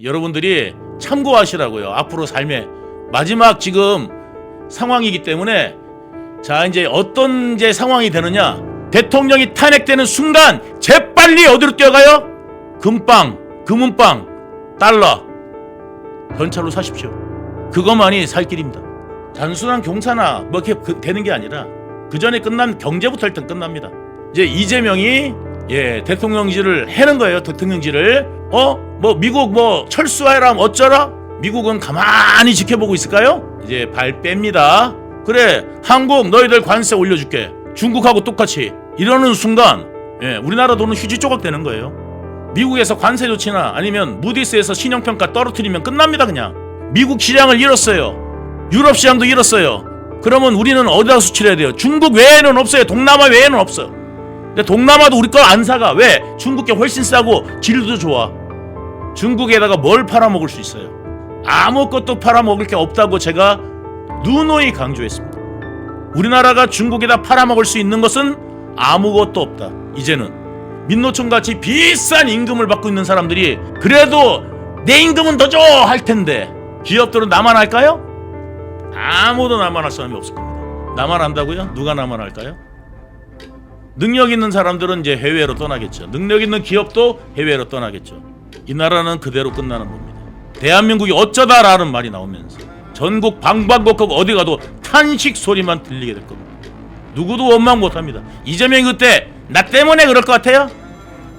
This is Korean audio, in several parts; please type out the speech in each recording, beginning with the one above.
여러분들이 참고하시라고요. 앞으로 삶의 마지막 지금 상황이기 때문에 자 이제 어떤 이제 상황이 되느냐. 대통령이 탄핵되는 순간 재빨리 어디로 뛰어가요? 금빵, 금은빵, 달러, 현찰로 사십시오. 그것만이 살 길입니다. 단순한 경사나 뭐 이렇게 되는 게 아니라 그 전에 끝난 경제부터 일단 끝납니다. 이제 이재명이 대통령직을 해는 거예요. 대통령직을 뭐 미국 뭐 철수하라 어쩌라? 미국은 가만히 지켜보고 있을까요? 이제 발 뺍니다. 그래 한국 너희들 관세 올려줄게. 중국하고 똑같이 이러는 순간 우리나라 돈은 휴지 조각 되는 거예요. 미국에서 관세 조치나 아니면 무디스에서 신용평가 떨어뜨리면 끝납니다. 그냥 미국 시장을 잃었어요. 유럽 시장도 잃었어요. 그러면 우리는 어디다 수출해야 돼요? 중국 외에는 없어요. 동남아 외에는 없어. 근데 동남아도 우리 걸 안 사가. 왜? 중국게 훨씬 싸고 질도 좋아. 중국에다가 뭘 팔아먹을 수 있어요? 아무것도 팔아먹을 게 없다고 제가 누누이 강조했습니다. 우리나라가 중국에다 팔아먹을 수 있는 것은 아무것도 없다. 이제는 민노총같이 비싼 임금을 받고 있는 사람들이 그래도 내 임금은 더 줘! 할 텐데 기업들은 나만 할까요? 아무도 나만 할 사람이 없을 겁니다. 나만 한다고요? 누가 나만 할까요? 능력 있는 사람들은 이제 해외로 떠나겠죠. 능력 있는 기업도 해외로 떠나겠죠. 이 나라는 그대로 끝나는 겁니다. 대한민국이 어쩌다라는 말이 나오면서 전국 방방곡곡 어디 가도 탄식 소리만 들리게 될 겁니다. 누구도 원망 못합니다. 이재명이 그때 나 때문에 그럴 것 같아요?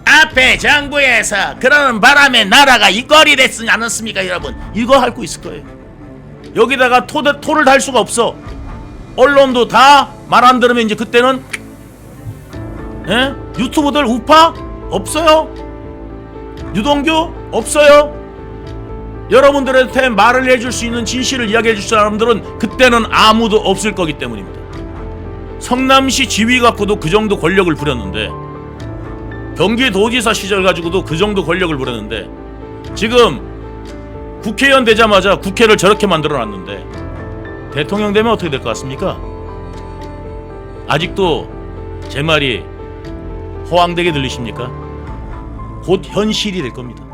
앞에 정부에서 그러는 바람에 나라가 이 꼴이 됐지 않았습니까 여러분? 이거 할 거 있을 거예요. 여기다가 토를 달 수가 없어. 언론도 다 말 안 들으면 이제 그때는 유튜브들 우파? 없어요. 유동규? 없어요. 여러분들한테 말을 해줄 수 있는 진실을 이야기해 줄 사람들은 그때는 아무도 없을 거기 때문입니다. 성남시 지휘 갖고도 그 정도 권력을 부렸는데 경기도지사 시절 가지고도 그 정도 권력을 부렸는데 지금 국회의원 되자마자 국회를 저렇게 만들어놨는데 대통령 되면 어떻게 될 것 같습니까? 아직도 제 말이 호황되게 들리십니까? 곧 현실이 될 겁니다.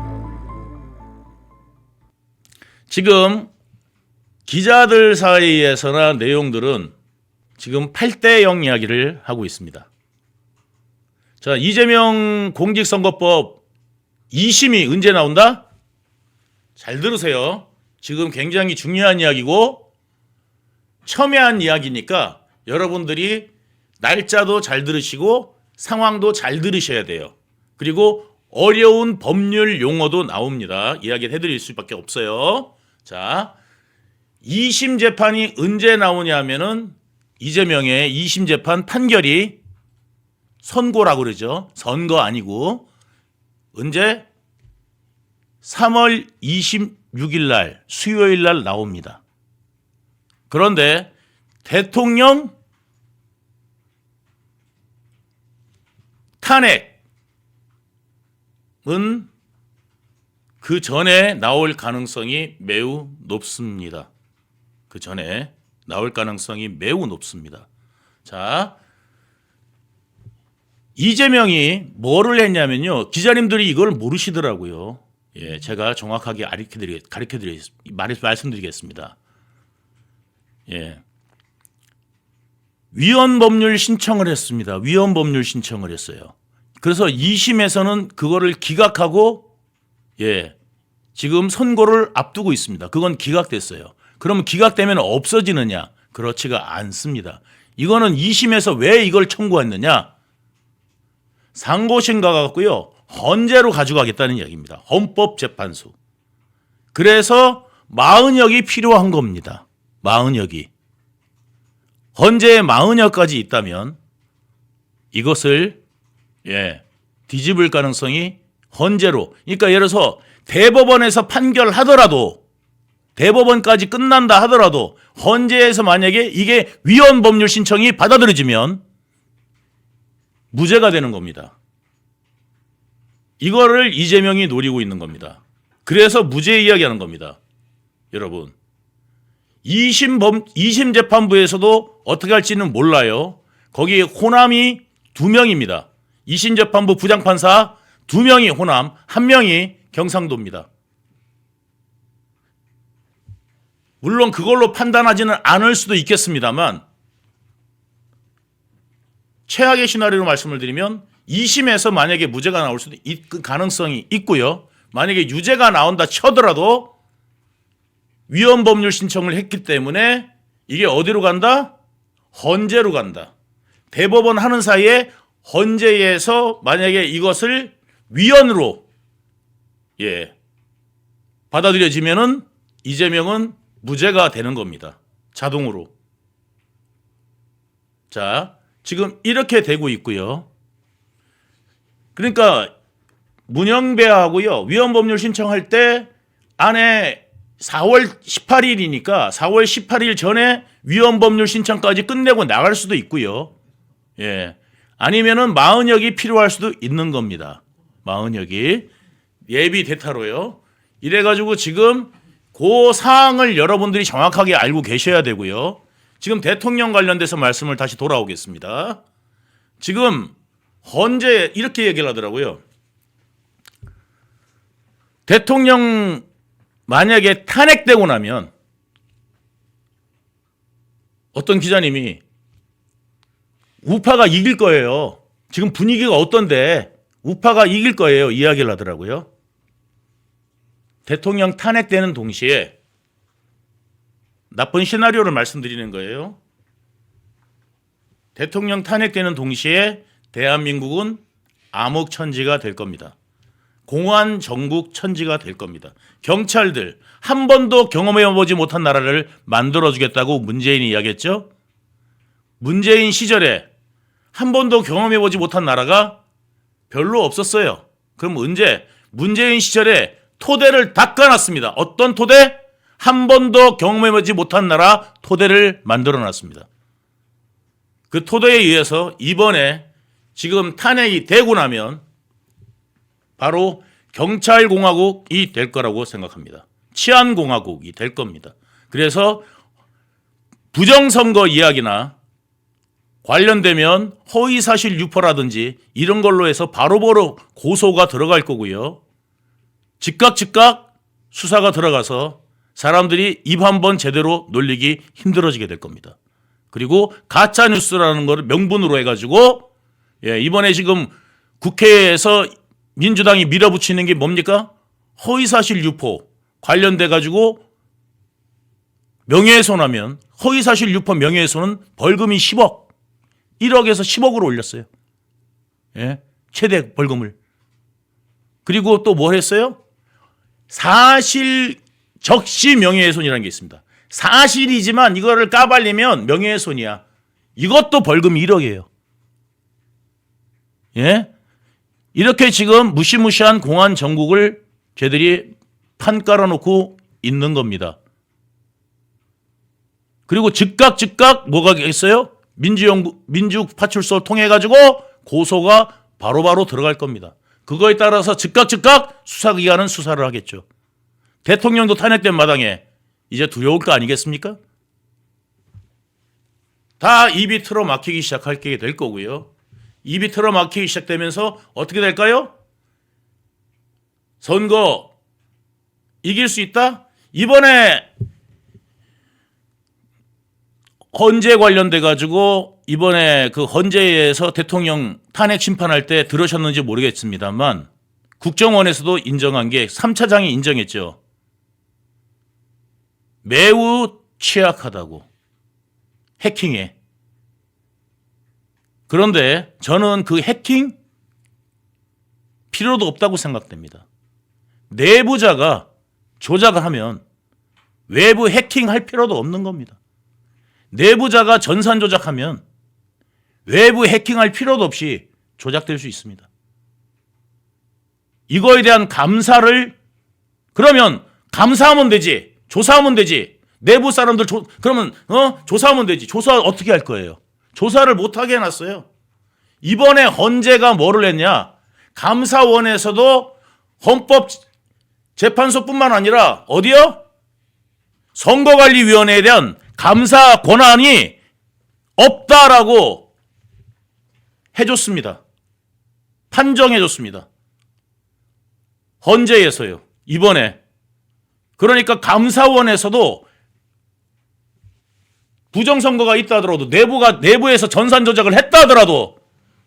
지금 기자들 사이에서나 내용들은 지금 8대0 이야기를 하고 있습니다. 자, 이재명 공직선거법 2심이 언제 나온다? 잘 들으세요. 지금 굉장히 중요한 이야기고 첨예한 이야기니까 여러분들이 날짜도 잘 들으시고 상황도 잘 들으셔야 돼요. 그리고 어려운 법률 용어도 나옵니다. 이야기를 해드릴 수밖에 없어요. 자, 2심 재판이 언제 나오냐 하면은 이재명의 2심 재판 판결이 선고라고 그러죠. 선거 아니고 언제? 3월 26일 날 수요일 날 나옵니다. 그런데 대통령 탄핵은 그 전에 나올 가능성이 매우 높습니다. 그 전에 나올 가능성이 매우 높습니다. 자, 이재명이 뭐를 했냐면요. 기자님들이 이걸 모르시더라고요. 제가 정확하게 말씀드리겠습니다. 위헌법률 신청을 했습니다. 위헌법률 신청을 했어요. 그래서 2심에서는 그거를 기각하고 지금 선고를 앞두고 있습니다. 그건 기각됐어요. 그러면 기각되면 없어지느냐? 그렇지가 않습니다. 이거는 2심에서 왜 이걸 청구했느냐? 상고심 가갖고요. 헌재로 가져가겠다는 이야기입니다. 헌법재판소. 그래서 40역이 필요한 겁니다. 40역이. 헌재에 40역까지 있다면 이것을 뒤집을 가능성이 헌재로. 그러니까 예를 들어서 대법원에서 판결하더라도 대법원까지 끝난다 하더라도 헌재에서 만약에 이게 위헌법률 신청이 받아들여지면 무죄가 되는 겁니다. 이거를 이재명이 노리고 있는 겁니다. 그래서 무죄 이야기하는 겁니다. 여러분. 2심 재판부에서도 어떻게 할지는 몰라요. 거기 호남이 2명입니다. 2심 재판부 부장판사 2명이 호남, 1명이 경상도입니다. 물론 그걸로 판단하지는 않을 수도 있겠습니다만 최악의 시나리오로 말씀을 드리면 2심에서 만약에 무죄가 나올 수도 있을 가능성이 있고요. 만약에 유죄가 나온다 쳐더라도 위헌법률 신청을 했기 때문에 이게 어디로 간다? 헌재로 간다. 대법원 하는 사이에 헌재에서 만약에 이것을 위헌으로 받아들여지면은 이재명은 무죄가 되는 겁니다. 자동으로. 자, 지금 이렇게 되고 있고요. 그러니까 문영배하고요. 위헌법률 신청할 때 안에 4월 18일이니까 4월 18일 전에 위헌법률 신청까지 끝내고 나갈 수도 있고요. 예. 아니면은 40역이 필요할 수도 있는 겁니다. 40역이 예비 대타로요. 이래가지고 지금 그 사항을 여러분들이 정확하게 알고 계셔야 되고요. 지금 대통령 관련돼서 말씀을 다시 돌아오겠습니다. 지금 헌재 이렇게 얘기를 하더라고요. 대통령 만약에 탄핵되고 나면 어떤 기자님이 우파가 이길 거예요. 지금 분위기가 어떤데 우파가 이길 거예요. 이야기를 하더라고요. 대통령 탄핵되는 동시에 나쁜 시나리오를 말씀드리는 거예요. 대통령 탄핵되는 동시에 대한민국은 암흑천지가 될 겁니다. 공안 정국 천지가 될 겁니다. 경찰들 한 번도 경험해보지 못한 나라를 만들어주겠다고 문재인이 이야기했죠. 문재인 시절에 한 번도 경험해보지 못한 나라가 별로 없었어요. 그럼 언제? 문재인 시절에 토대를 닦아놨습니다. 어떤 토대? 한 번도 경험해보지 못한 나라 토대를 만들어놨습니다. 그 토대에 의해서 이번에 지금 탄핵이 되고 나면 바로 경찰공화국이 될 거라고 생각합니다. 치안공화국이 될 겁니다. 그래서 부정선거 이야기나 관련되면 허위사실 유포라든지 이런 걸로 해서 바로바로 고소가 들어갈 거고요. 즉각 수사가 들어가서 사람들이 입 한번 제대로 놀리기 힘들어지게 될 겁니다. 그리고 가짜뉴스라는 걸 명분으로 해가지고 이번에 지금 국회에서 민주당이 밀어붙이는 게 뭡니까? 허위사실 유포 관련돼가지고 명예훼손하면 허위사실 유포 명예훼손은 벌금이 10억 1억에서 10억으로 올렸어요. 최대 벌금을. 그리고 또 뭘 했어요? 사실 적시 명예훼손이라는 게 있습니다. 사실이지만 이거를 까발리면 명예훼손이야. 이것도 벌금 1억이에요. 이렇게 지금 무시무시한 공안 정국을 쟤들이 판 깔아놓고 있는 겁니다. 그리고 즉각 뭐가 있어요? 민주파출소 통해가지고 고소가 바로바로 들어갈 겁니다. 그거에 따라서 즉각 수사기관은 수사를 하겠죠. 대통령도 탄핵된 마당에 이제 두려울 거 아니겠습니까? 다 입이 틀어 막히기 시작하게 될 거고요. 입이 틀어 막히기 시작되면서 어떻게 될까요? 선거 이길 수 있다? 이번에 헌재 관련돼 가지고 이번에 그 헌재에서 대통령 탄핵 심판할 때 들으셨는지 모르겠습니다만 국정원에서도 인정한 게 3차장이 인정했죠. 매우 취약하다고. 해킹에. 그런데 저는 그 해킹 필요도 없다고 생각됩니다. 내부자가 조작을 하면 외부 해킹할 필요도 없는 겁니다. 내부자가 전산 조작하면 외부 해킹할 필요도 없이 조작될 수 있습니다. 이거에 대한 감사를 그러면 감사하면 되지. 조사하면 되지. 내부 사람들 그러면 조사하면 되지. 조사 어떻게 할 거예요? 조사를 못하게 해놨어요. 이번에 헌재가 뭐를 했냐? 감사원에서도 헌법재판소뿐만 아니라 어디요? 선거관리위원회에 대한 감사 권한이 없다라고 해줬습니다. 판정해줬습니다. 헌재에서요. 이번에. 그러니까 감사원에서도 부정선거가 있다 하더라도 내부에서 전산 조작을 했다 하더라도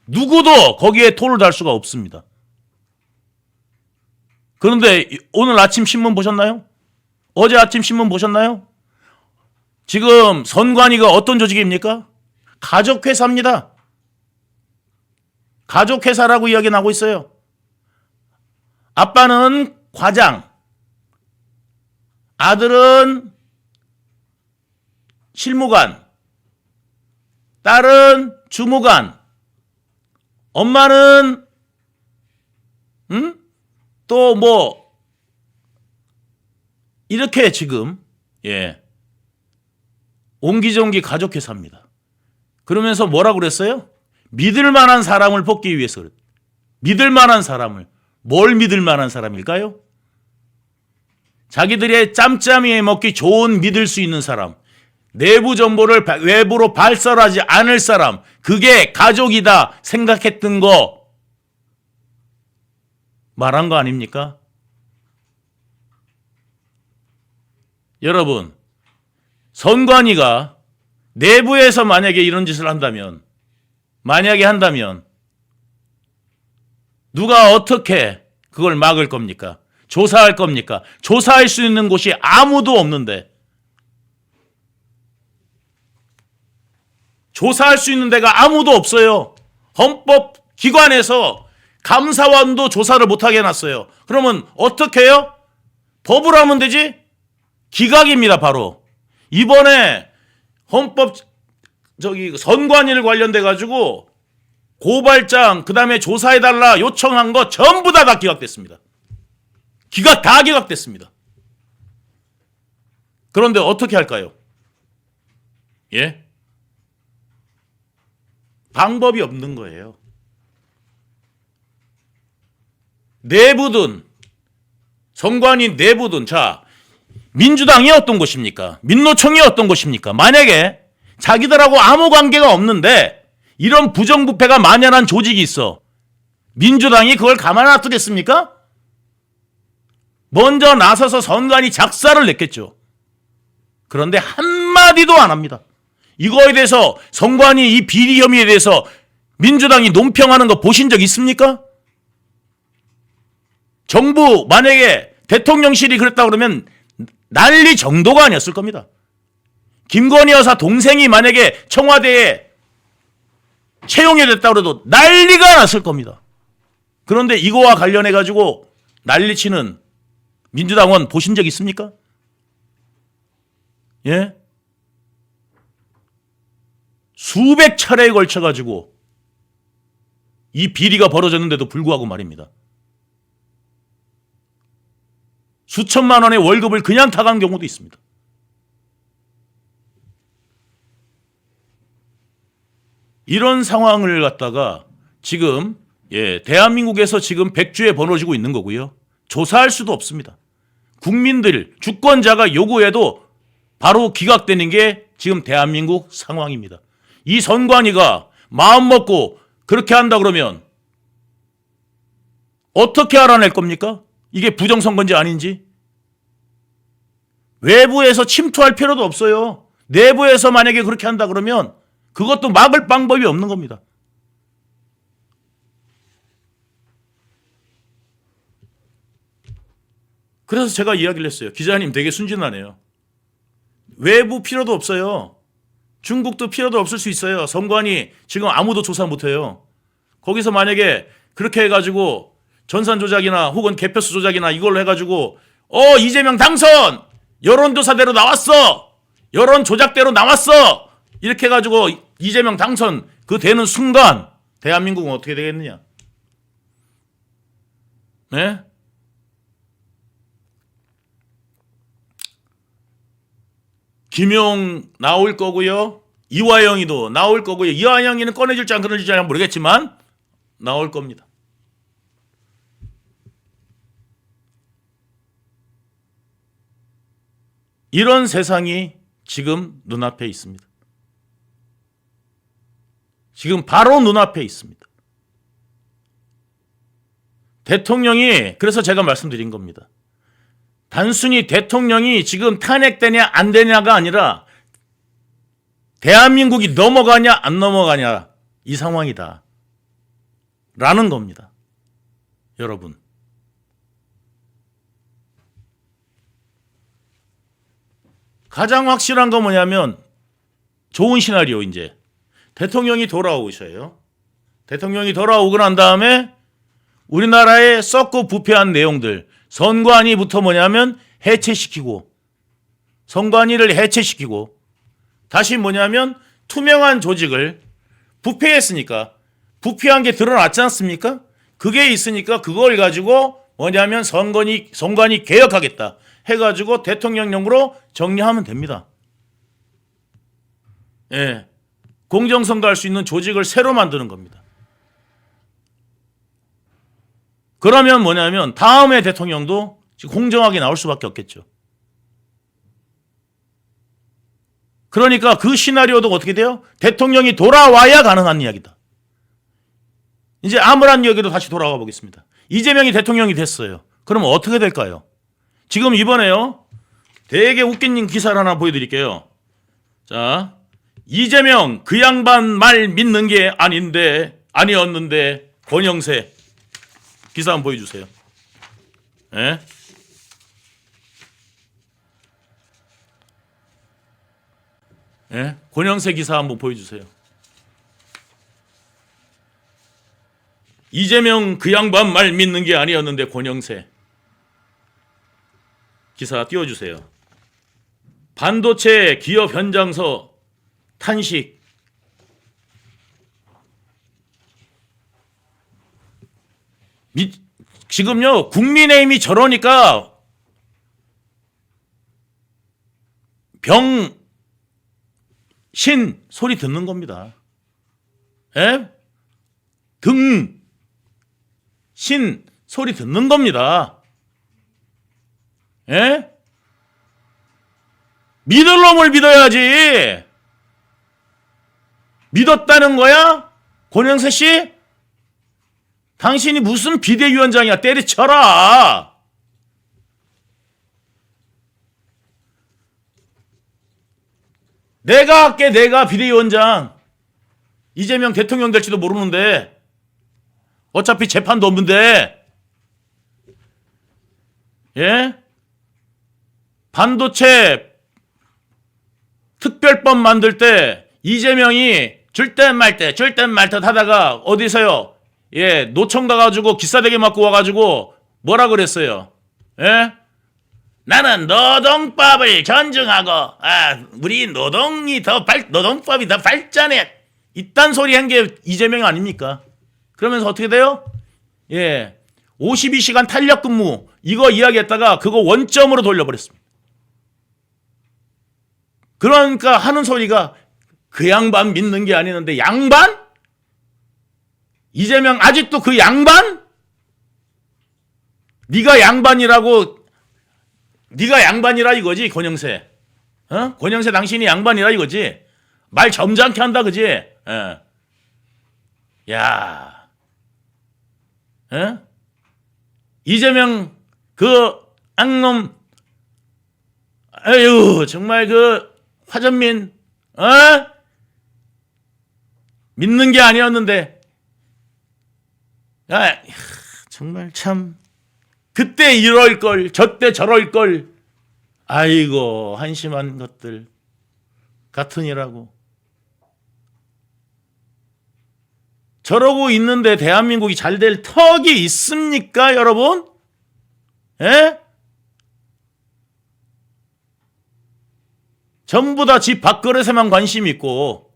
누구도 거기에 토를 달 수가 없습니다. 그런데 오늘 아침 신문 보셨나요? 어제 아침 신문 보셨나요? 지금 선관위가 어떤 조직입니까? 가족회사입니다. 가족회사라고 이야기 나오고 있어요. 아빠는 과장, 아들은 실무관, 딸은 주무관, 엄마는 또 뭐 이렇게 지금 옹기종기 가족회사입니다. 그러면서 뭐라고 그랬어요? 믿을 만한 사람을 뽑기 위해서 그랬어요. 믿을 만한 사람을. 뭘 믿을 만한 사람일까요? 자기들의 짬짬이에 먹기 좋은 믿을 수 있는 사람. 내부 정보를 외부로 발설하지 않을 사람. 그게 가족이다 생각했던 거 말한 거 아닙니까? 여러분, 선관위가 내부에서 만약에 이런 짓을 한다면, 누가 어떻게 그걸 막을 겁니까? 조사할 겁니까? 조사할 수 있는 곳이 아무도 없는데, 조사할 수 있는 데가 아무도 없어요. 헌법기관에서 감사원도 조사를 못하게 해놨어요. 그러면 어떻게 해요? 법으로 하면 되지? 기각입니다, 바로. 이번에 선관위를 관련돼 가지고 고발장, 그 다음에 조사해달라 요청한 거 전부 다 기각됐습니다. 다 기각됐습니다. 그런데 어떻게 할까요? 방법이 없는 거예요. 내부든 선관위 내부든 자, 민주당이 어떤 곳입니까? 민노총이 어떤 곳입니까? 만약에 자기들하고 아무 관계가 없는데 이런 부정부패가 만연한 조직이 있어. 민주당이 그걸 가만 놔두겠습니까? 먼저 나서서 선관위 작사를 냈겠죠. 그런데 한마디도 안 합니다. 이거에 대해서 선관위 이 비리 혐의에 대해서 민주당이 논평하는 거 보신 적 있습니까? 정부 만약에 대통령실이 그랬다 그러면 난리 정도가 아니었을 겁니다. 김건희 여사 동생이 만약에 청와대에 채용이 됐다 그래도 난리가 났을 겁니다. 그런데 이거와 관련해 가지고 난리치는 민주당원 보신 적 있습니까? 수백 차례에 걸쳐 가지고 이 비리가 벌어졌는데도 불구하고 말입니다. 수천만 원의 월급을 그냥 타간 경우도 있습니다. 이런 상황을 갖다가 지금 대한민국에서 지금 백주에 벌어지고 있는 거고요. 조사할 수도 없습니다. 국민들, 주권자가 요구해도 바로 기각되는 게 지금 대한민국 상황입니다. 이 선관위가 마음 먹고 그렇게 한다 그러면 어떻게 알아낼 겁니까? 이게 부정선거인지 아닌지. 외부에서 침투할 필요도 없어요. 내부에서 만약에 그렇게 한다 그러면 그것도 막을 방법이 없는 겁니다. 그래서 제가 이야기를 했어요. 기자님 되게 순진하네요. 외부 필요도 없어요. 중국도 필요도 없을 수 있어요. 선관위 지금 아무도 조사 못해요. 거기서 만약에 그렇게 해가지고 전산 조작이나 혹은 개표수 조작이나 이걸로 해가지고 이재명 당선! 여론조사대로 나왔어! 여론 조작대로 나왔어! 이렇게 해가지고 이재명 당선 그 되는 순간 대한민국은 어떻게 되겠느냐? 네? 김용 나올 거고요. 이화영이도 나올 거고요. 이화영이는 꺼내줄지 안 꺼내줄지 모르겠지만 나올 겁니다. 이런 세상이 지금 눈앞에 있습니다. 지금 바로 눈앞에 있습니다. 대통령이 그래서 제가 말씀드린 겁니다. 단순히 대통령이 지금 탄핵되냐 안 되냐가 아니라 대한민국이 넘어가냐 안 넘어가냐 이 상황이다 라는 겁니다. 여러분, 가장 확실한 건 뭐냐면 좋은 시나리오, 이제 대통령이 돌아오셔요. 대통령이 돌아오고 난 다음에 우리나라의 썩고 부패한 내용들, 선관위부터 뭐냐면 해체시키고, 선관위를 해체시키고, 다시 뭐냐면 투명한 조직을, 부패했으니까 부패한 게 드러났지 않습니까? 그게 있으니까 그걸 가지고 뭐냐면 선관위 개혁하겠다 해가지고 대통령령으로 정리하면 됩니다. 예, 공정선거할 수 있는 조직을 새로 만드는 겁니다. 그러면 뭐냐면 다음에 대통령도 공정하게 나올 수밖에 없겠죠. 그러니까 그 시나리오도 어떻게 돼요? 대통령이 돌아와야 가능한 이야기다. 이제 아무런 이야기도 다시 돌아가 보겠습니다. 이재명이 대통령이 됐어요. 그러면 어떻게 될까요? 지금 이번에요, 되게 웃긴 기사를 하나 보여드릴게요. 자, 이재명 그 양반 말 믿는 게 아니었는데 권영세 기사 한번 보여주세요. 예? 예? 권영세 기사 한번 보여주세요. 이재명 그 양반 말 믿는 게 아니었는데 권영세 기사 띄워주세요. 반도체 기업 현장서 탄식. 지금요 국민의힘이 저러니까 병신 소리 듣는 겁니다. 예? 신 소리 듣는 겁니다. 예? 믿을 놈을 믿어야지. 믿었다는 거야? 권영세 씨? 당신이 무슨 비대위원장이야? 때려쳐라. 내가 할게, 내가 비대위원장. 이재명 대통령 될지도 모르는데 어차피 재판도 없는데. 예? 반도체 특별법 만들 때 이재명이 줄 듯 말 듯 하다가 어디서요? 예, 노총 가가지고 기싸대기 맞고 와가지고 뭐라 그랬어요? 예? 나는 노동법을 존중하고, 우리 노동법이 더 발전해. 이딴 소리 한 게 이재명 아닙니까? 그러면서 어떻게 돼요? 예, 52시간 탄력 근무 이거 이야기했다가 그거 원점으로 돌려버렸습니다. 그러니까 하는 소리가 그 양반 믿는 게 아니는데 양반? 이재명 아직도 그 양반? 네가 양반이라 이거지, 권영세. 어? 권영세 당신이 양반이라 이거지. 말 점잖게 한다, 그지? 예. 야, 예? 이재명 그 악놈, 아유 정말 그 화전민, 믿는 게 아니었는데, 야, 정말 참 그때 이럴 걸, 저때 저럴 걸, 아이고 한심한 것들 같으니라고. 저러고 있는데 대한민국이 잘 될 턱이 있습니까, 여러분? 예? 전부 다 집 밥그릇에만 관심 있고,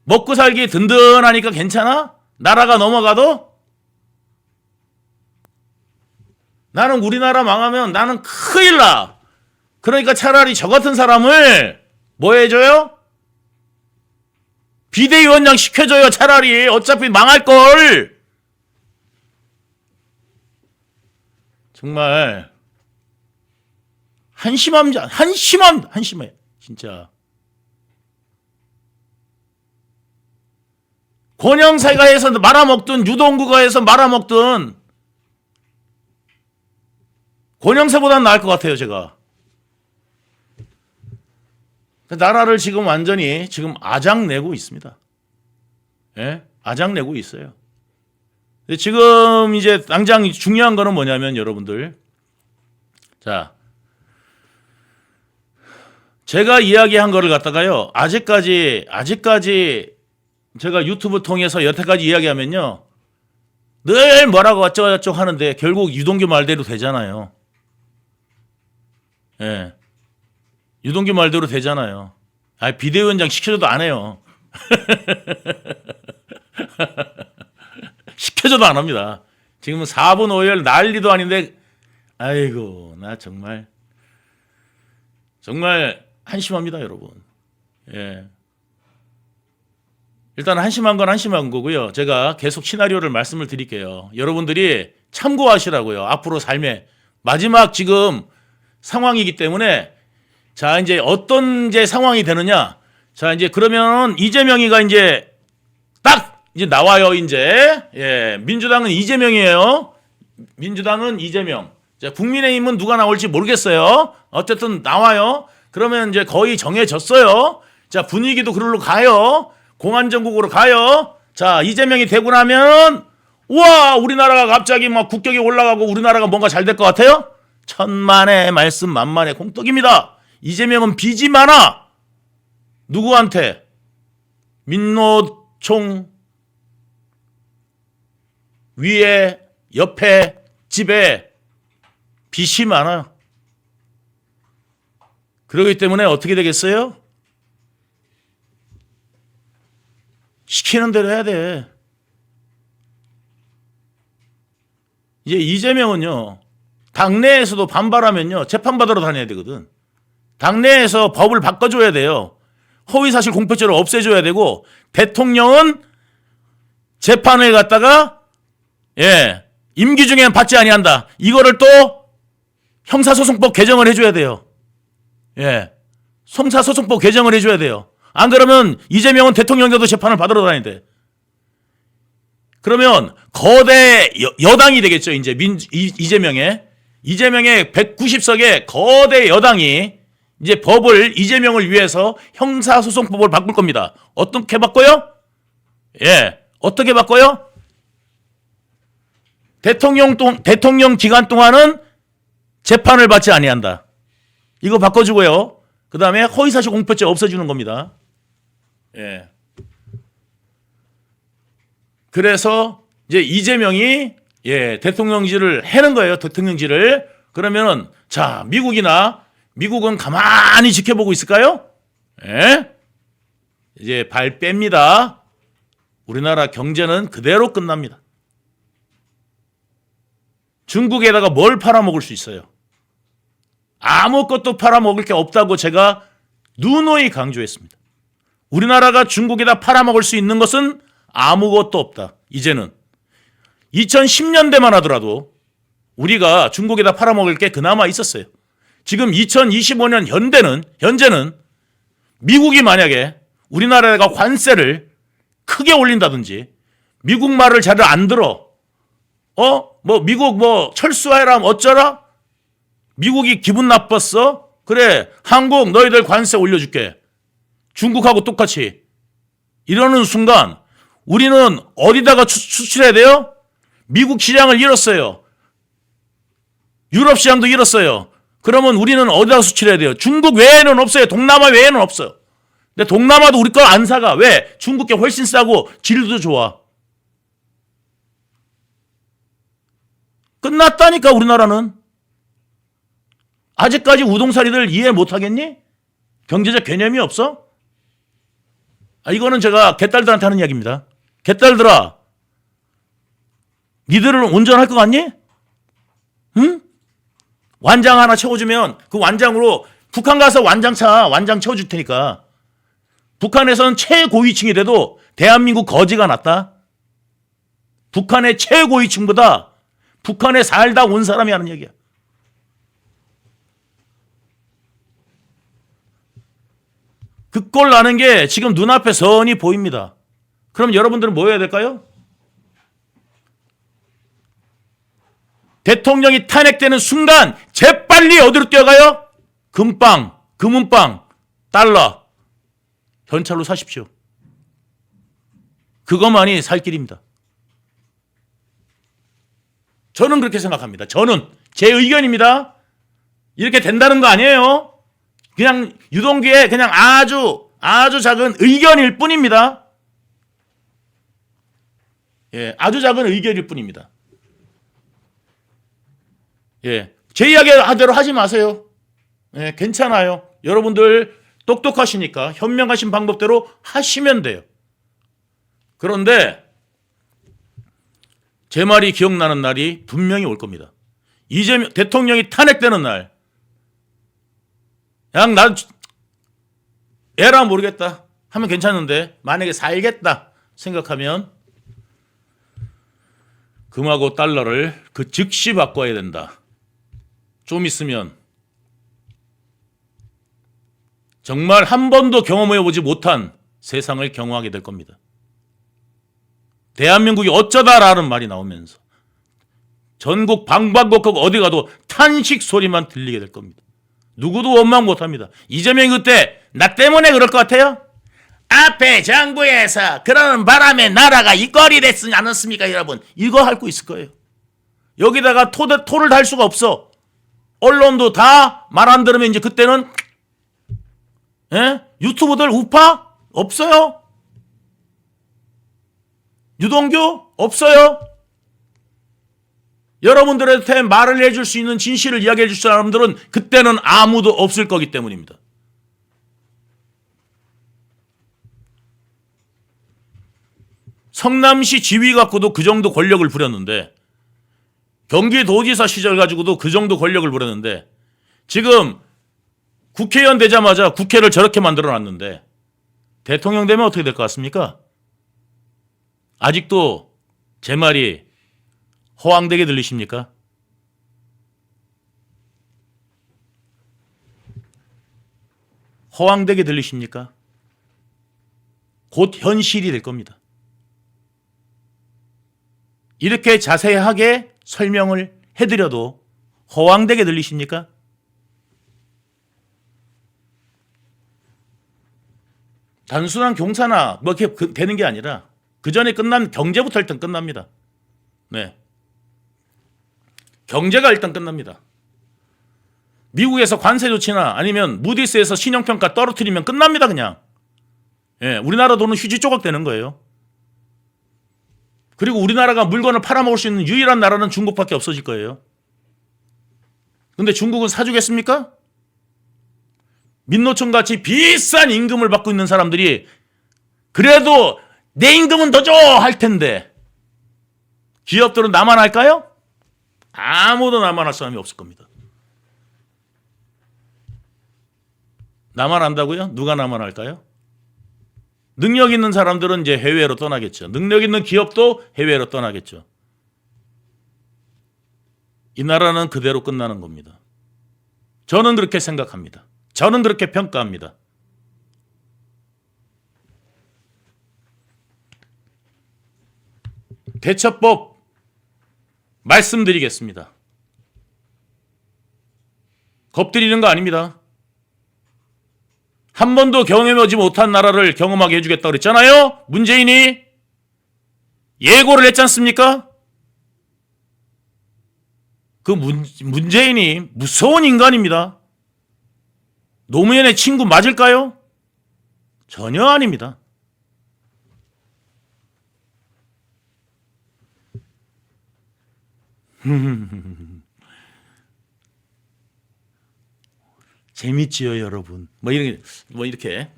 먹고 살기 든든하니까 괜찮아? 나라가 넘어가도? 나는 우리나라 망하면 나는 큰일 나. 그러니까 차라리 저 같은 사람을 뭐 해줘요? 비대위원장 시켜줘요, 차라리. 어차피 망할걸. 정말 한심해 진짜. 권영세가 해서 말아먹든 유동구가 해서 말아먹든 권영세보다는 나을 것 같아요, 제가. 나라를 지금 완전히 지금 아작내고 있습니다. 예? 아작내고 있어요. 근데 지금 이제 당장 중요한 거는 뭐냐면 여러분들, 자, 제가 이야기한 거를 갖다가요, 아직까지 제가 유튜브 통해서 여태까지 이야기하면요, 늘 뭐라고 어쩌고저쩌고 하는데 결국 유동규 말대로 되잖아요. 예. 유동규 말대로 되잖아요. 비대위원장 시켜줘도 안 해요. 시켜줘도 안 합니다. 지금은 4분 5열 난리도 아닌데, 아이고, 나 정말 한심합니다, 여러분. 예. 일단 한심한 건 한심한 거고요. 제가 계속 시나리오를 말씀을 드릴게요. 여러분들이 참고하시라고요. 앞으로 삶의 마지막 지금 상황이기 때문에, 자, 이제 어떤 이제 상황이 되느냐. 자, 이제 그러면 이재명이가 이제 딱 이제 나와요, 이제. 예. 민주당은 이재명이에요. 민주당은 이재명. 자, 국민의힘은 누가 나올지 모르겠어요. 어쨌든 나와요. 그러면 이제 거의 정해졌어요. 자, 분위기도 그걸로 가요. 공안정국으로 가요. 자, 이재명이 되고 나면, 우와, 우리나라가 갑자기 막 국격이 올라가고 우리나라가 뭔가 잘 될 것 같아요? 천만의 말씀 만만의 공떡입니다. 이재명은 빚이 많아. 누구한테? 민노총 위에, 옆에, 집에 빚이 많아요. 그렇기 때문에 어떻게 되겠어요? 시키는 대로 해야 돼. 이제 이재명은요, 당내에서도 반발하면요, 재판받으러 다녀야 되거든. 당내에서 법을 바꿔줘야 돼요. 허위사실 공표죄를 없애줘야 되고, 대통령은 재판을 갖다가, 예, 임기 중에는 받지 아니한다. 이거를 또 형사소송법 개정을 해줘야 돼요. 예, 형사소송법 개정을 해줘야 돼요. 안 그러면 이재명은 대통령께도 재판을 받으러 다니는데. 그러면 거대 여당이 되겠죠. 이제 이재명의 190석의 거대 여당이 이제 법을 이재명을 위해서 형사소송법을 바꿀 겁니다. 어떻게 바꿔요? 예, 어떻게 바꿔요? 대통령 기간 동안은 재판을 받지 아니한다. 이거 바꿔주고요. 그 다음에 허위사실 공표죄 없애주는 겁니다. 예. 그래서 이제 이재명이 대통령직을 해는 거예요. 대통령직을. 그러면은 자, 미국은 가만히 지켜보고 있을까요? 예. 이제 발 뺍니다. 우리나라 경제는 그대로 끝납니다. 중국에다가 뭘 팔아먹을 수 있어요? 아무것도 팔아먹을 게 없다고 제가 누누이 강조했습니다. 우리나라가 중국에다 팔아먹을 수 있는 것은 아무것도 없다. 이제는 2010년대만 하더라도 우리가 중국에다 팔아먹을 게 그나마 있었어요. 지금 2025년 현재는 미국이 만약에 우리나라가 관세를 크게 올린다든지, 미국 말을 잘 안 들어, 미국 철수해라 어쩌라? 미국이 기분 나빴어? 그래, 한국 너희들 관세 올려줄게. 중국하고 똑같이. 이러는 순간 우리는 어디다가 수출해야 돼요? 미국 시장을 잃었어요. 유럽 시장도 잃었어요. 그러면 우리는 어디다 수출해야 돼요? 중국 외에는 없어요. 동남아 외에는 없어요. 근데 동남아도 우리 걸 안 사가. 왜? 중국 게 훨씬 싸고 질도 좋아. 끝났다니까 우리나라는. 아직까지 우동사리들 이해 못하겠니? 경제적 개념이 없어? 이거는 제가 개딸들한테 하는 이야기입니다. 개딸들아, 니들은 운전할 것 같니? 응? 완장 하나 채워주면 그 완장으로 북한 가서 완장 채워줄 테니까. 북한에서는 최고위층이 돼도 대한민국 거지가 낫다. 북한의 최고위층보다 북한에 살다 온 사람이 하는 얘기야. 그 꼴 나는 게 지금 눈앞에 선이 보입니다. 그럼 여러분들은 뭐 해야 될까요? 대통령이 탄핵되는 순간 재빨리 어디로 뛰어가요? 금은빵. 달러 현찰로 사십시오. 그것만이 살 길입니다. 저는 그렇게 생각합니다. 저는 제 의견입니다. 이렇게 된다는 거 아니에요. 그냥 유동규의 그냥 아주 작은 의견일 뿐입니다. 예, 아주 작은 의견일 뿐입니다. 예, 제 이야기 하대로 하지 마세요. 예, 괜찮아요. 여러분들 똑똑하시니까 현명하신 방법대로 하시면 돼요. 그런데 제 말이 기억나는 날이 분명히 올 겁니다. 이재명 대통령이 탄핵되는 날, 그냥 난 에라 모르겠다 하면 괜찮은데 만약에 살겠다 생각하면 금하고 달러를 그 즉시 바꿔야 된다. 좀 있으면 정말 한 번도 경험해보지 못한 세상을 경험하게 될 겁니다. 대한민국이 어쩌다라는 말이 나오면서 전국 방방곡곡 어디 가도 탄식 소리만 들리게 될 겁니다. 누구도 원망 못합니다. 이재명이 그때 나 때문에 그럴 것 같아요? 앞에 정부에서 그러는 바람에 나라가 이 꼴이 됐지 않았습니까 여러분? 이거 할 거 있을 거예요. 여기다가 토를 달 수가 없어. 언론도 다 말 안 들으면 이제 그때는 예? 유튜브들 우파? 없어요. 유동규? 없어요. 여러분들한테 말을 해줄 수 있는 진실을 이야기해 줄 사람들은 그때는 아무도 없을 거기 때문입니다. 성남시 지휘 갖고도 그 정도 권력을 부렸는데 경기도지사 시절 가지고도 그 정도 권력을 부렸는데 지금 국회의원 되자마자 국회를 저렇게 만들어놨는데 대통령 되면 어떻게 될 것 같습니까? 아직도 제 말이 허황되게 들리십니까? 허황되게 들리십니까? 곧 현실이 될 겁니다. 이렇게 자세하게 설명을 해드려도 허황되게 들리십니까? 단순한 경사나 뭐 이렇게 되는 게 아니라 그 전에 끝난 경제부터 일단 끝납니다. 네. 경제가 일단 끝납니다. 미국에서 관세 조치나 아니면 무디스에서 신용평가 떨어뜨리면 끝납니다, 그냥. 예, 우리나라 돈은 휴지 조각 되는 거예요. 그리고 우리나라가 물건을 팔아먹을 수 있는 유일한 나라는 중국밖에 없어질 거예요. 근데 중국은 사주겠습니까? 민노총같이 비싼 임금을 받고 있는 사람들이 그래도 내 임금은 더 줘! 할 텐데 기업들은 나만 할까요? 아무도 나만 할 사람이 없을 겁니다. 나만 한다고요? 누가 나만 할까요? 능력 있는 사람들은 이제 해외로 떠나겠죠. 능력 있는 기업도 해외로 떠나겠죠. 이 나라는 그대로 끝나는 겁니다. 저는 그렇게 생각합니다. 저는 그렇게 평가합니다. 대처법 말씀드리겠습니다. 겁드리는 거 아닙니다. 한 번도 경험해보지 못한 나라를 경험하게 해주겠다고 그랬잖아요. 문재인이 예고를 했지 않습니까? 그 문재인이 무서운 인간입니다. 노무현의 친구 맞을까요? 전혀 아닙니다. 재밌지요, 여러분. 뭐 이렇게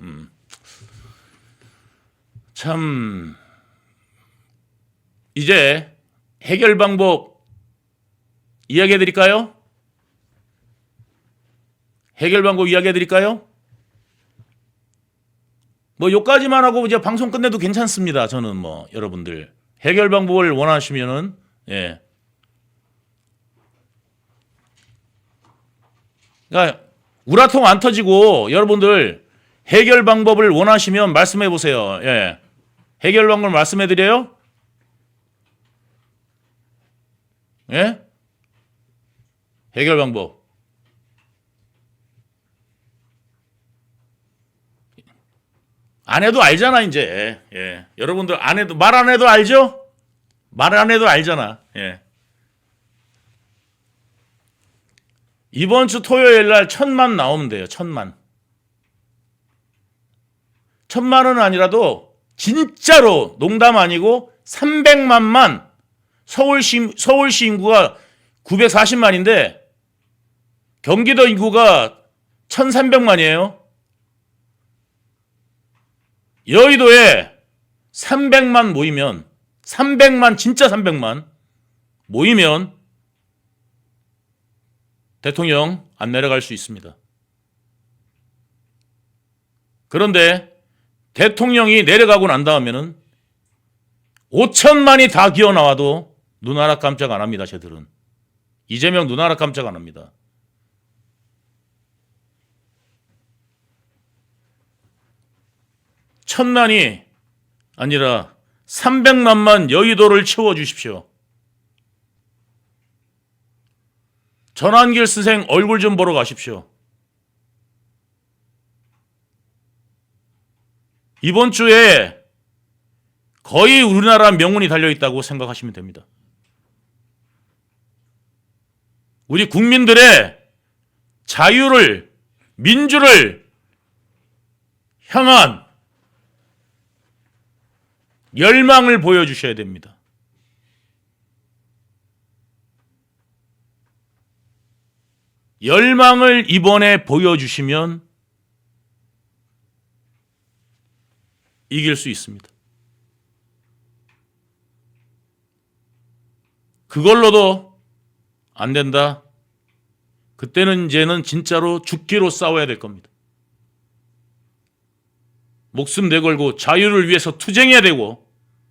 참 이제 해결 방법 이야기해 드릴까요? 해결 방법 이야기해 드릴까요? 뭐 요까지만 하고 이제 방송 끝내도 괜찮습니다. 저는 뭐 여러분들 해결 방법을 원하시면은 예. 그러니까 우라통 안 터지고 여러분들 해결 방법을 원하시면 말씀해 보세요. 예. 해결 방법을 말씀해 드려요? 예? 해결 방법. 안 해도 알잖아 이제. 예. 여러분들 안 해도 말 안 해도 알죠? 말 안 해도 알잖아. 예. 이번 주 토요일 날 1,000만 나오면 돼요. 1,000만. 1,000만은 아니라도 진짜로 농담 아니고 300만만 서울시 인구가 940만인데 경기도 인구가 1,300만이에요. 여의도에 300만 모이면 300만 진짜 300만 모이면 대통령 안 내려갈 수 있습니다. 그런데 대통령이 내려가고 난 다음에는 5천만이 다 기어 나와도 눈 하나 깜짝 안 합니다. 쟤들은. 이재명 눈 하나 깜짝 안 합니다. 천만이 아니라 300만만 여의도를 채워주십시오. 전환길 선생 얼굴 좀 보러 가십시오. 이번 주에 거의 우리나라 명운이 달려있다고 생각하시면 됩니다. 우리 국민들의 자유를, 민주를 향한 열망을 보여주셔야 됩니다. 열망을 이번에 보여주시면 이길 수 있습니다. 그걸로도 안 된다. 그때는 이제는 진짜로 죽기로 싸워야 될 겁니다. 목숨 내걸고 자유를 위해서 투쟁해야 되고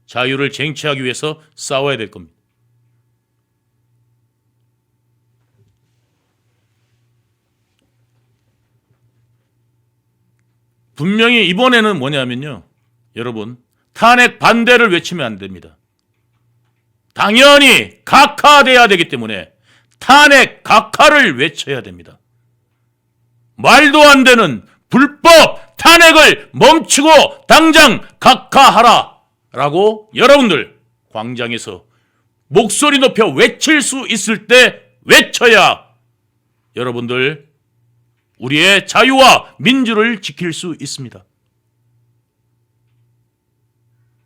자유를 쟁취하기 위해서 싸워야 될 겁니다. 분명히 이번에는 뭐냐면요. 여러분, 탄핵 반대를 외치면 안 됩니다. 당연히 각하돼야 되기 때문에 탄핵 각하를 외쳐야 됩니다. 말도 안 되는 불법 탄핵을 멈추고 당장 각하하라 라고 여러분들 광장에서 목소리 높여 외칠 수 있을 때 외쳐야 여러분들 우리의 자유와 민주를 지킬 수 있습니다.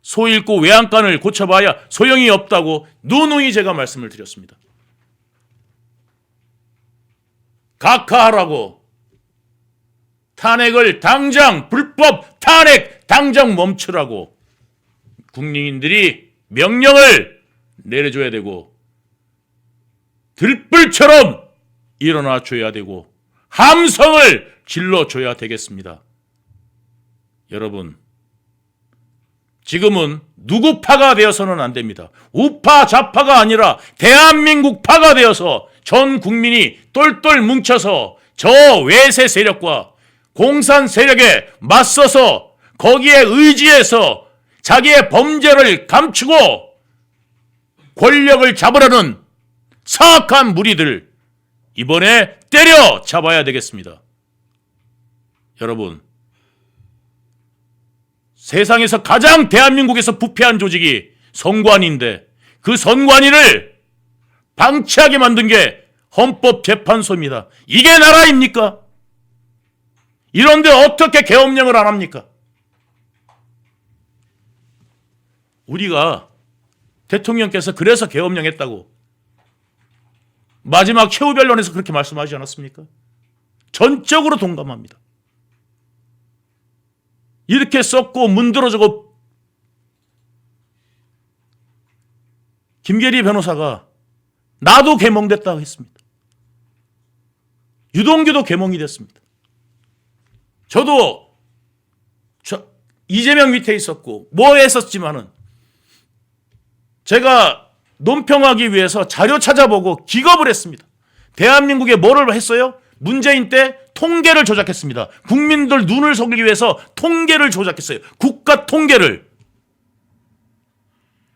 소 잃고 외양간을 고쳐봐야 소용이 없다고 누누이 제가 말씀을 드렸습니다. 각하하라고 탄핵을 당장 불법 탄핵 당장 멈추라고 국민들이 명령을 내려줘야 되고 들불처럼 일어나 줘야 되고 함성을 질러줘야 되겠습니다. 여러분, 지금은 누구 파가 되어서는 안 됩니다. 우파 좌파가 아니라 대한민국 파가 되어서 전 국민이 똘똘 뭉쳐서 저 외세 세력과 공산 세력에 맞서서 거기에 의지해서 자기의 범죄를 감추고 권력을 잡으려는 사악한 무리들 이번에 때려 잡아야 되겠습니다. 여러분, 세상에서 가장 대한민국에서 부패한 조직이 선관위인데 그 선관위를 방치하게 만든 게 헌법재판소입니다. 이게 나라입니까? 이런데 어떻게 계엄령을 안 합니까? 우리가 대통령께서 그래서 계엄령 했다고 마지막 최후 변론에서 그렇게 말씀하지 않았습니까? 전적으로 동감합니다. 이렇게 썼고 문드러지고 김계리 변호사가 나도 개몽됐다고 했습니다. 유동규도 개몽이 됐습니다. 저도 이재명 밑에 있었고 뭐 했었지만은 제가 논평하기 위해서 자료 찾아보고 기겁을 했습니다. 대한민국에 뭐를 했어요? 문재인 때 통계를 조작했습니다. 국민들 눈을 속이기 위해서 통계를 조작했어요. 국가 통계를.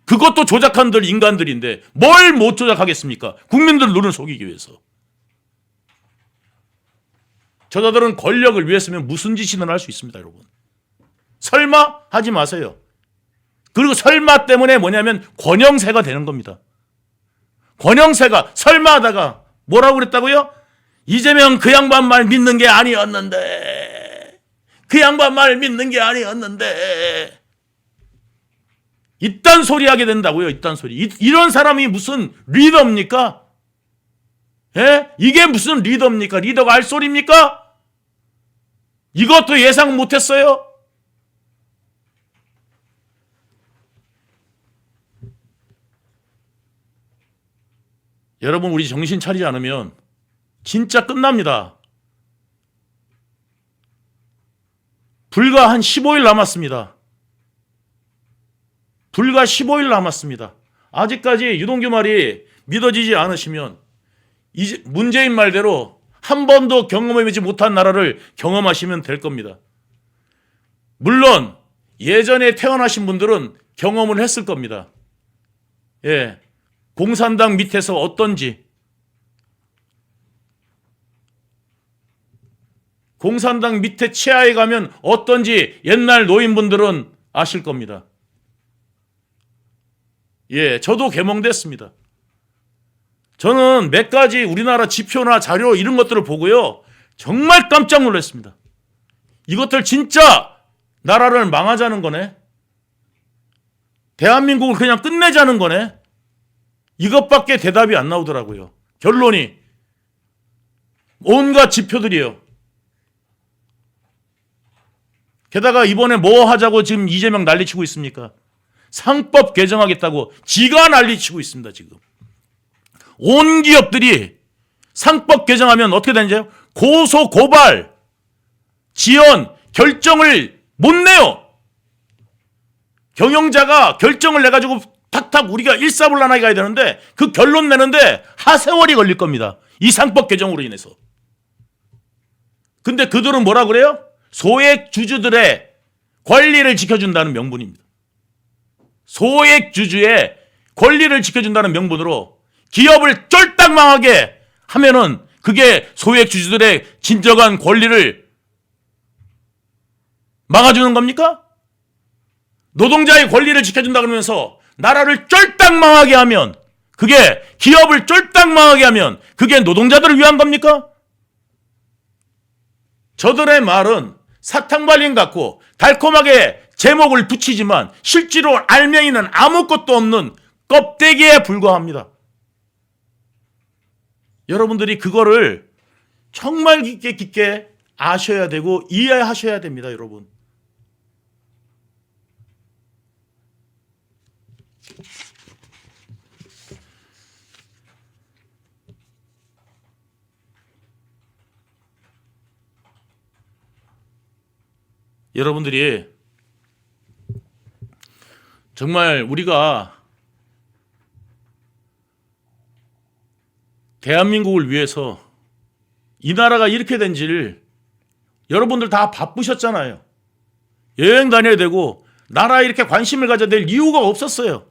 그것도 조작한들 인간들인데 뭘 못 조작하겠습니까? 국민들 눈을 속이기 위해서. 저자들은 권력을 위해서면 무슨 짓이든 할 수 있습니다, 여러분. 설마 하지 마세요. 그리고 설마 때문에 뭐냐면 권영세가 되는 겁니다. 권영세가 설마 하다가 뭐라고 그랬다고요? 이재명 그 양반 말 믿는 게 아니었는데, 그 양반 말 믿는 게 아니었는데, 이딴 소리 하게 된다고요. 이딴 소리. 이런 사람이 무슨 리더입니까? 예? 이게 무슨 리더입니까? 리더가 할 소리입니까? 이것도 예상 못했어요? 여러분, 우리 정신 차리지 않으면 진짜 끝납니다. 불과 한 15일 남았습니다. 불과 15일 남았습니다. 아직까지 유동규 말이 믿어지지 않으시면 이제 문재인 말대로 한 번도 경험해보지 못한 나라를 경험하시면 될 겁니다. 물론 예전에 태어나신 분들은 경험을 했을 겁니다. 예, 공산당 밑에서 어떤지, 공산당 밑에 치하에 가면 어떤지 옛날 노인분들은 아실 겁니다. 예, 저도 개몽됐습니다. 저는 몇 가지 우리나라 지표나 자료 이런 것들을 보고요, 정말 깜짝 놀랐습니다. 이것들 진짜 나라를 망하자는 거네. 대한민국을 그냥 끝내자는 거네. 이것밖에 대답이 안 나오더라고요. 결론이 온갖 지표들이에요. 게다가 이번에 뭐 하자고 지금 이재명 난리치고 있습니까? 상법 개정하겠다고 지가 난리치고 있습니다. 지금 온 기업들이 상법 개정하면 어떻게 되는지 고소 고발 지연 결정을 못 내요. 경영자가 결정을 내가지고 탁탁 우리가 일사불란하게 가야 되는데 그 결론 내는데 하세월이 걸릴 겁니다. 이 상법 개정으로 인해서. 근데 그들은 뭐라 그래요? 소액 주주들의 권리를 지켜준다는 명분입니다. 소액 주주의 권리를 지켜준다는 명분으로 기업을 쫄딱 망하게 하면은 그게 소액 주주들의 진정한 권리를 막아주는 겁니까? 노동자의 권리를 지켜준다 그러면서 나라를 쫄딱 망하게 하면, 그게 기업을 쫄딱 망하게 하면 그게 노동자들을 위한 겁니까? 저들의 말은 사탕발린 같고 달콤하게 제목을 붙이지만 실제로 알맹이는 아무것도 없는 껍데기에 불과합니다. 여러분들이 그거를 정말 깊게 아셔야 되고 이해하셔야 됩니다, 여러분. 여러분들이 정말 우리가 대한민국을 위해서 이 나라가 이렇게 된지를 여러분들 다 바쁘셨잖아요. 여행 다녀야 되고 나라에 이렇게 관심을 가져야 될 이유가 없었어요.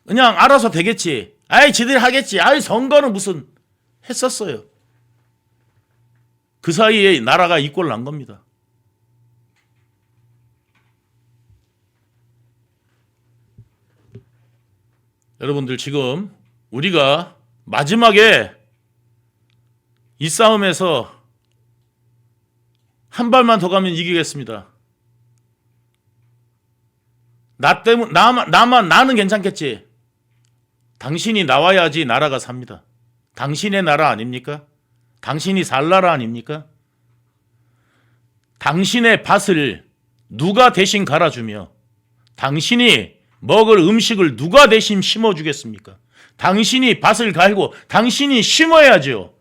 그냥 알아서 되겠지. 아이 지들이 하겠지. 아이 선거는 무슨 했었어요. 그 사이에 나라가 이 꼴 난 겁니다. 여러분들 지금 우리가 마지막에 이 싸움에서 한 발만 더 가면 이기겠습니다. 나는 괜찮겠지. 당신이 나와야지 나라가 삽니다. 당신의 나라 아닙니까? 당신이 살 나라 아닙니까? 당신의 밭을 누가 대신 갈아주며 당신이 먹을 음식을 누가 대신 심어주겠습니까? 당신이 밭을 갈고 당신이 심어야죠.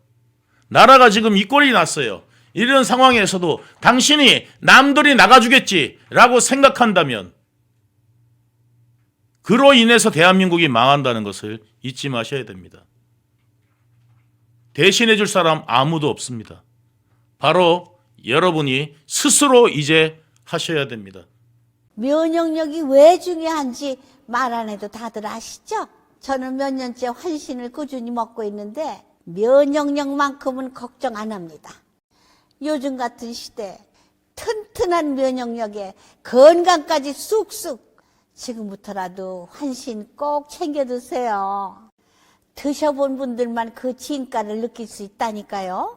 나라가 지금 이 꼴이 났어요. 이런 상황에서도 당신이 남들이 나가주겠지라고 생각한다면 그로 인해서 대한민국이 망한다는 것을 잊지 마셔야 됩니다. 대신해 줄 사람 아무도 없습니다. 바로 여러분이 스스로 이제 하셔야 됩니다. 면역력이 왜 중요한지 말 안 해도 다들 아시죠? 저는 몇 년째 환신을 꾸준히 먹고 있는데 면역력만큼은 걱정 안 합니다. 요즘 같은 시대 튼튼한 면역력에 건강까지 쑥쑥. 지금부터라도 환신 꼭 챙겨 드세요. 드셔본 분들만 그 진가를 느낄 수 있다니까요.